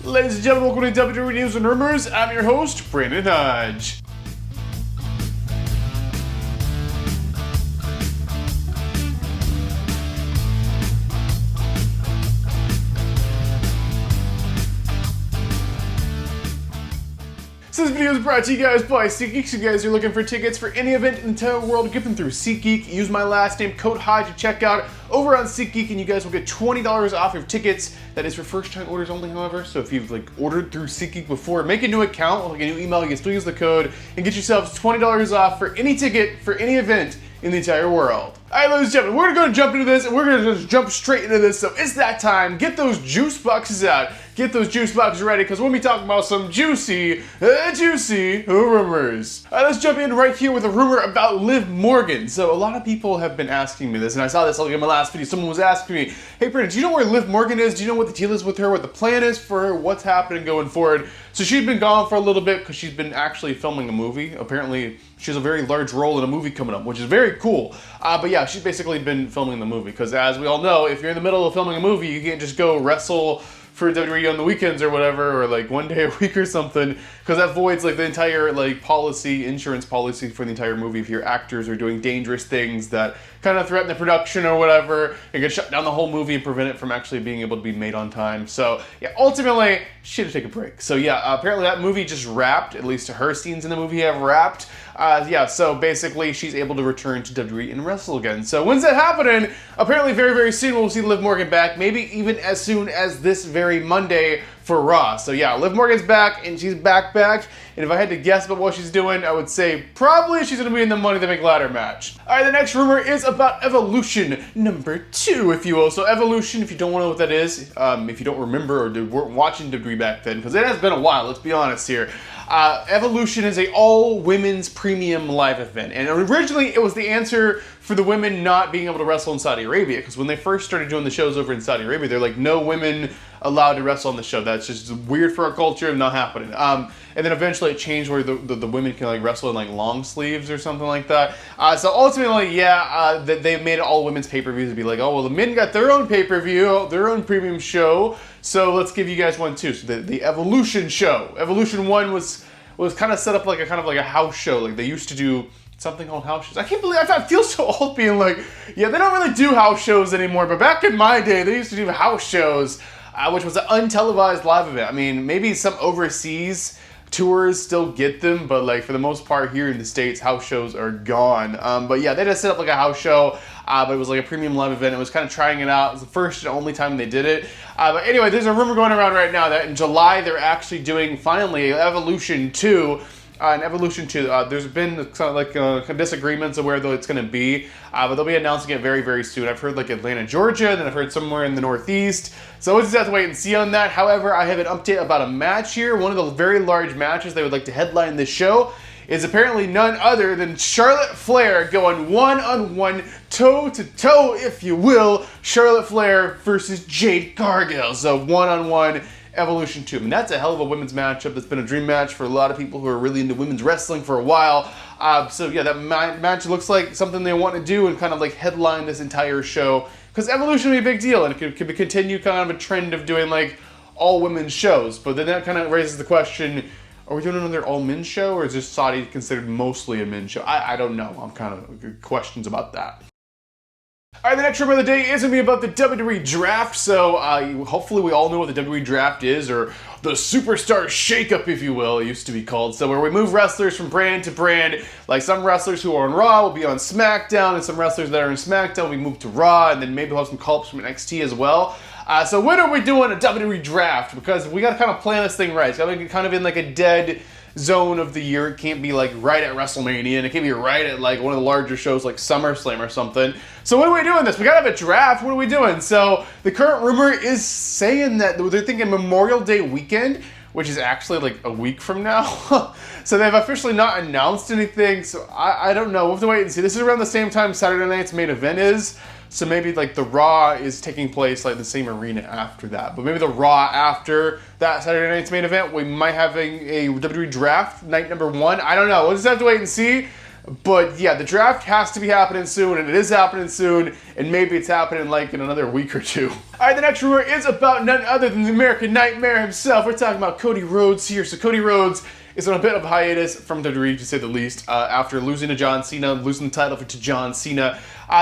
Ladies and gentlemen, welcome to WWE News and Rumors. I'm your host, Brandon Hodge. So this video is brought to you guys by SeatGeek. So you guys are looking for tickets for any event in the entire world, get them through SeatGeek. Use my last name, code Hodge, to check out over on SeatGeek, and you guys will get $20 off your tickets. That is for first-time orders only, however. So if you've ordered through SeatGeek before, make a new account, a new email. You can still use the code and get yourselves $20 off for any ticket for any event in the entire world. Alright, ladies and gentlemen, we're going to jump into this, and we're going to just jump straight into this. So it's that time. Get those juice boxes out. Get those juice boxes ready, because we'll be talking about some juicy rumors. Alright, let's jump in right here with a rumor about Liv Morgan. So a lot of people have been asking me this, and I saw this in my last video. Someone was asking me, hey Brandon, do you know where Liv Morgan is? Do you know what the deal is with her, what the plan is for her, what's happening going forward? So she's been gone for a little bit because she's been actually filming a movie. Apparently, she has a very large role in a movie coming up, which is very cool. But yeah, she's basically been filming the movie, because as we all know, if you're in the middle of filming a movie, you can't just go wrestle for WWE on the weekends or whatever, or one day a week or something, because that voids the entire insurance policy for the entire movie if your actors are doing dangerous things that kind of threaten the production or whatever. It could shut down the whole movie and prevent it from actually being able to be made on time. So yeah, ultimately, she had to take a break. So yeah, apparently that movie just wrapped, at least her scenes in the movie have wrapped. Yeah, so basically she's able to return to WWE and wrestle again. So when's that happening? Apparently very, very soon we'll see Liv Morgan back, maybe even as soon as this very Monday for Raw. So yeah, Liv Morgan's back, and she's back. And if I had to guess about what she's doing, I would say probably she's going to be in the Money in the Bank ladder match. Alright, the next rumor is about Evolution number 2, if you will. So Evolution, if you don't know what that is, if you don't remember or weren't watching WWE back then, because it has been a while, let's be honest here. Evolution is a all-women's premium live event, and originally it was the answer for the women not being able to wrestle in Saudi Arabia, because when they first started doing the shows over in Saudi Arabia, they're like, no women allowed to wrestle on the show. That's just weird for our culture and not happening. And then eventually it changed where the women can wrestle in long sleeves or something like that. So ultimately, yeah, they made it all women's pay-per-views to be like, oh, well, the men got their own pay-per-view, their own premium show, so let's give you guys one too. So the Evolution show. Evolution 1 was kind of set up like a house show. They used to do something called house shows. I can't believe, I feel so old being yeah, they don't really do house shows anymore, but back in my day, they used to do house shows, which was an untelevised live event. I mean, maybe some overseas tours still get them, but for the most part here in the States, house shows are gone. But yeah, they just set up a house show, but it was a premium live event. It was kind of trying it out. It was the first and only time they did it. But anyway, there's a rumor going around right now that in July they're actually doing, finally, Evolution 2. In Evolution 2, there's been disagreements of where it's going to be, but they'll be announcing it very, very soon. I've heard Atlanta, Georgia, then I've heard somewhere in the Northeast, so we'll just have to wait and see on that. However, I have an update about a match here. One of the very large matches they would like to headline this show is apparently none other than Charlotte Flair going one-on-one, toe-to-toe, if you will, Charlotte Flair versus Jade Cargill. So one-on-one Evolution 2. I mean, that's a hell of a women's matchup. That's been a dream match for a lot of people who are really into women's wrestling for a while. So yeah, that match looks like something they want to do and kind of headline this entire show, because Evolution would be a big deal, and it could continue kind of a trend of doing all women's shows. But then that kind of raises the question, are we doing another all men's show, or is this Saudi considered mostly a men's show? I don't know. I'm kind of questions about that. Alright, the next rumor of the day is going to be about the WWE Draft. So hopefully we all know what the WWE Draft is, or the Superstar Shakeup, if you will, it used to be called. So where we move wrestlers from brand to brand, some wrestlers who are on Raw will be on SmackDown, and some wrestlers that are in SmackDown we move to Raw, and then maybe we'll have some call-ups from NXT as well. So when are we doing a WWE Draft? Because we got to kind of plan this thing right. It's got to be kind of in a dead zone of the year. It can't be right at WrestleMania, and it can't be right at one of the larger shows like SummerSlam or something. So when are we doing this? We gotta have a draft. What are we doing? So the current rumor is saying that they're thinking Memorial Day weekend, which is actually a week from now. So they've officially not announced anything, so I don't know. We'll have to wait and see. This is around the same time Saturday night's main event is. So maybe the Raw is taking place the same arena after that. But maybe the Raw after that Saturday night's main event, we might have a WWE Draft night number 1. I don't know. We'll just have to wait and see. But yeah, the draft has to be happening soon, and it is happening soon, and maybe it's happening like in another week or two. All right, the next rumor is about none other than the American Nightmare himself. We're talking about Cody Rhodes here. So Cody Rhodes is on a bit of a hiatus from WWE, to say the least, after losing to John Cena, losing the title to John Cena.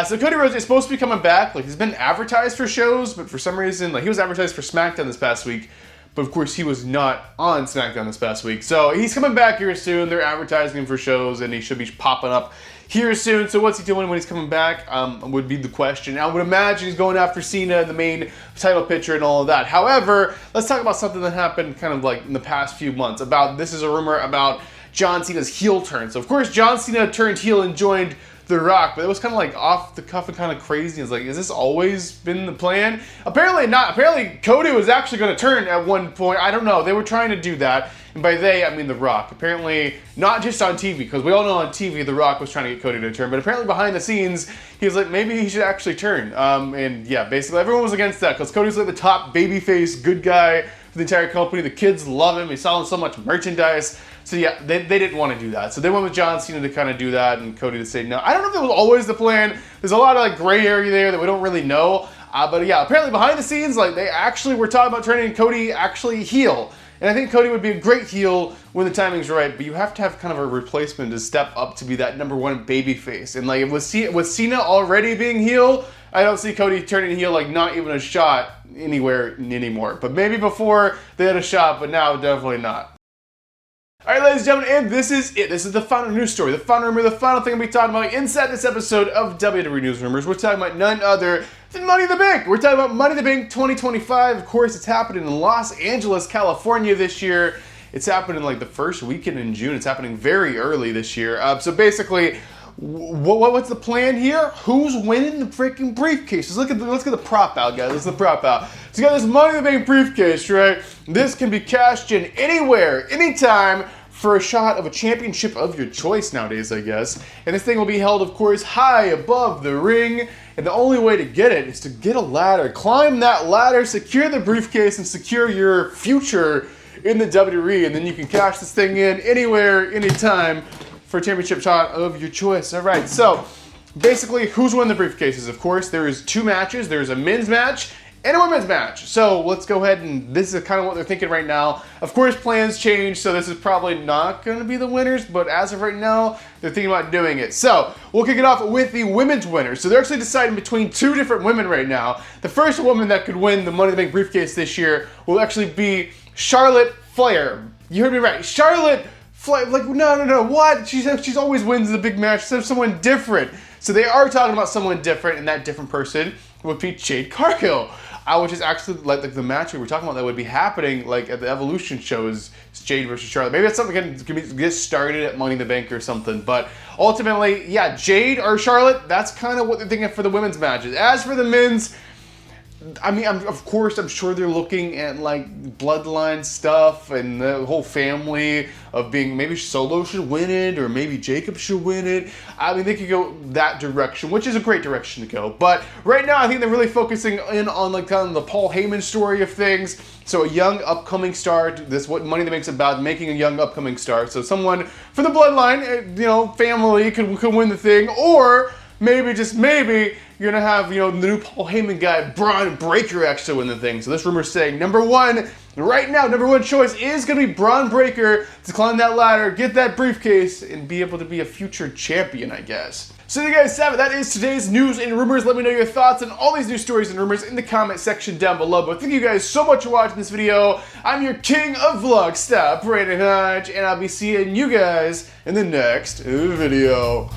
So Cody Rhodes is supposed to be coming back. Like, he's been advertised for shows, but for some reason, like, he was advertised for SmackDown this past week. But of course, he was not on SmackDown this past week. So he's coming back here soon. They're advertising him for shows, and he should be popping up here soon. So what's he doing when he's coming back would be the question. I would imagine he's going after Cena, the main title picture, and all of that. However, let's talk about something that happened kind of like in the past few months. This is a rumor about John Cena's heel turn. So of course, John Cena turned heel and joined The Rock, but it was kind of like off the cuff and kind of crazy. It's like, has this always been the plan? Apparently not. Apparently Cody was actually going to turn at one point. I don't know. They were trying to do that. And by they, I mean The Rock. Apparently not just on TV, because we all know on TV The Rock was trying to get Cody to turn, but apparently behind the scenes, he was like, maybe he should actually turn. And yeah, basically everyone was against that, because Cody's like the top babyface good guy for the entire company. The kids love him. He's selling so much merchandise. So yeah, they didn't want to do that. So they went with John Cena to kind of do that, and Cody to say no. I don't know if that was always the plan. There's a lot of like gray area there that we don't really know. But yeah, apparently behind the scenes, like, they actually were talking about turning Cody actually heel. And I think Cody would be a great heel when the timing's right, but you have to have kind of a replacement to step up to be that #1 babyface. And like, with Cena already being heel, I don't see Cody turning heel, like, not even a shot anywhere anymore. But maybe before they had a shot, but now definitely not. Alright, ladies and gentlemen, and this is it. This is the final news story, the final rumor, the final thing we'll be talking about inside this episode of WWE News Rumors. We're talking about none other than Money in the Bank. We're talking about Money in the Bank 2025. Of course, it's happening in Los Angeles, California this year. It's happening like the first weekend in June. It's happening very early this year. So basically, what's the plan here? Who's winning the freaking briefcases? Let's get the prop out, guys. Let's get the prop out. So you got this Money in the Bank briefcase, right? This can be cashed in anywhere, anytime, for a shot of a championship of your choice nowadays, I guess. And this thing will be held, of course, high above the ring. And the only way to get it is to get a ladder, climb that ladder, secure the briefcase, and secure your future in the WWE. And then you can cash this thing in anywhere, anytime, for a championship shot of your choice. All right, so basically, who's winning the briefcases? Of course, there is 2 matches. There's a men's match and a women's match. So let's go ahead, and this is kind of what they're thinking right now. Of course, plans change, so this is probably not going to be the winners, but as of right now, they're thinking about doing it. So we'll kick it off with the women's winners. So they're actually deciding between 2 different women right now. The first woman that could win the Money in the Bank briefcase this year will actually be Charlotte Flair. You heard me right. Charlotte Flair. Like, no, what? She's always wins the big match. So someone different. So they are talking about someone different, and that different person would be Jade Cargill. Which is actually like the match we were talking about that would be happening like at the Evolution shows, Jade versus Charlotte. Maybe that's something that can get started at Money in the Bank or something. But ultimately, yeah, Jade or Charlotte, that's kind of what they're thinking for the women's matches. As for the men's, I mean, of course, I'm sure they're looking at like bloodline stuff and the whole family of being, maybe Solo should win it or maybe Jacob should win it. I mean, they could go that direction, which is a great direction to go. But right now, I think they're really focusing in on like kind of the Paul Heyman story of things. So a young upcoming star. This is what Money in the Bank's about, making a young upcoming star. So someone from the bloodline, family could win the thing, or maybe, just maybe, you're going to have, the new Paul Heyman guy, Braun Breaker, actually win the thing. So this rumor is saying, right now, number one choice is going to be Braun Breaker to climb that ladder, get that briefcase, and be able to be a future champion, I guess. So there you guys have it. That is today's news and rumors. Let me know your thoughts on all these news stories and rumors in the comment section down below. But thank you guys so much for watching this video. I'm your king of vlog, Brandon Hodge, and I'll be seeing you guys in the next video.